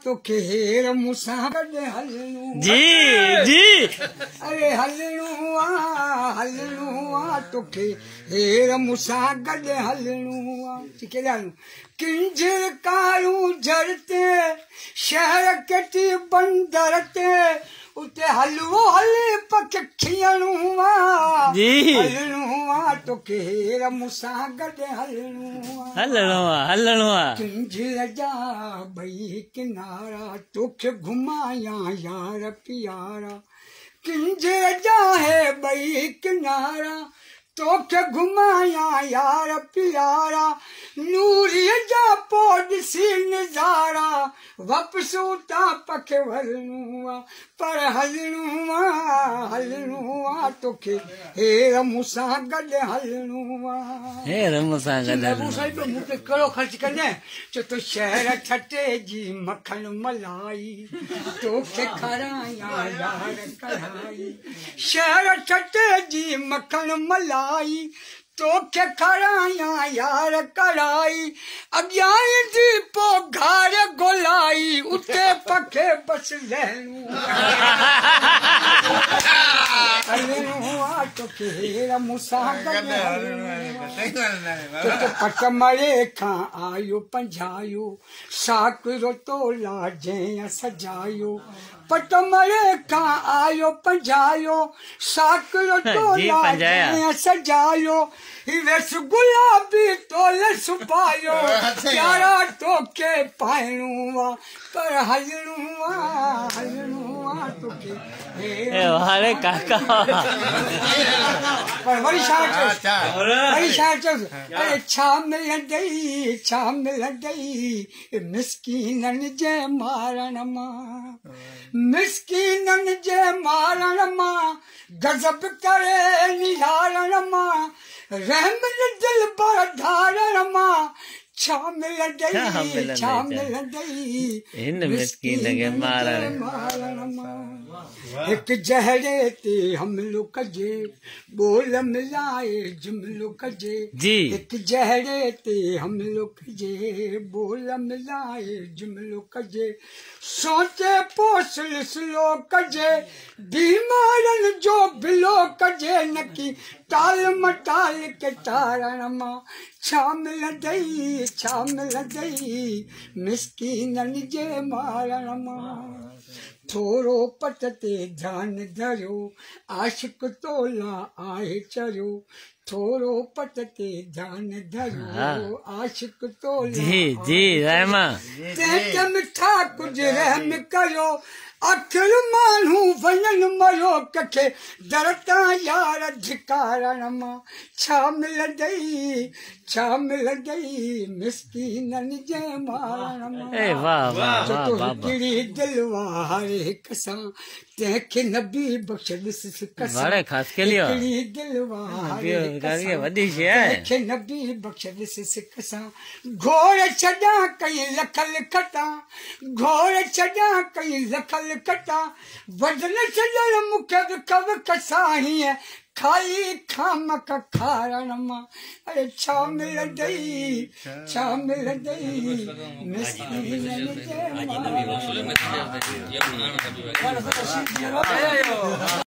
तो खेर मुसा गॾु हलणो जी जी अरे हलणो तोखे हेर मुसा गॾु हलणो किंजर कारू जरते शहर कटी बंदर ते उते हलवो हले पक खियणो तोखे हेर मुसा गॾु हलणो किंजर जा ॿई किनारा तोखे घुमाया यार प्यारा किंजर जा है ॿई किनारा तोखे घुमाया यार प्यारा नूरीअ जा पोइ ॾिसी नज़ारा वापसि उतां पख वलणो पर हलणो तोखे हेर मूंसां गॾु हलणो मूंखे कहिड़ो ख़र्च कजांइ चो तो शहर छटे जी मखण मलाई तोखे खारायां यार कढ़ाई शहर छटे जी मखण मलाई तोखे खारायां यार कढ़ाई अॻियां ईंदी पोइ घार गोलाई उते पखे बस लहणो तोखे हेर मूंसां गॾु पट मरे खां आयो पंझायो साकरो तोला जंहिं सजायो पट मरे खां आयो पंझायो साकरो तोला जंहिं सजायो वेस गुलाबी तोल सुपायो प्यारा तोखे पाइणो पर हलणो तोखे अरे काका पर वरी छा चयोसि अरे छा मिलंदई मिसकीननि जे मारण मां गज़ब करे निहारण मां रहम दिल पर धारण मां छा मिलंदई हिन मिसकीन खे मारण हिक जहरे ते हमलो कजे बोल मिलाए जुमलो कजे हिक जहरे ते हमलो कजे बोल मिलाए जुमलो कजे सोचे पोसल स्लो कजे बीमारनि जो बिलो कजे नकी टाल मटाल के तारण मां छा मिलंदई मिसकीननि जे मारण मां थोरो पट ते ध्यान धरियो आशिक तोला आहे चरियो थोरो पट ते ध्यान धरियो आशिक तोला तंहिं मिठा कुझु रहम कयो आख़िर माण्हू वञनि मरियो कंहिंखे दर तां यार धिकारण मां छा मिलंदई मिसकीननि जे मारण मां हिकिड़ी दिलि हर हिक सां तंहिंखे नबी बख़्श ॾिस हिकिड़ी दिलि तंहिंखे नबी बख़्श ॾिस सिक सां घोर छॾां कई लखल खटां घोर छॾां कई लखल कटा वजन छॾण मूंखे विख सां हीअं खाई खामक खारण मां अरे छा मिलंदई मिसकीननि जे मारण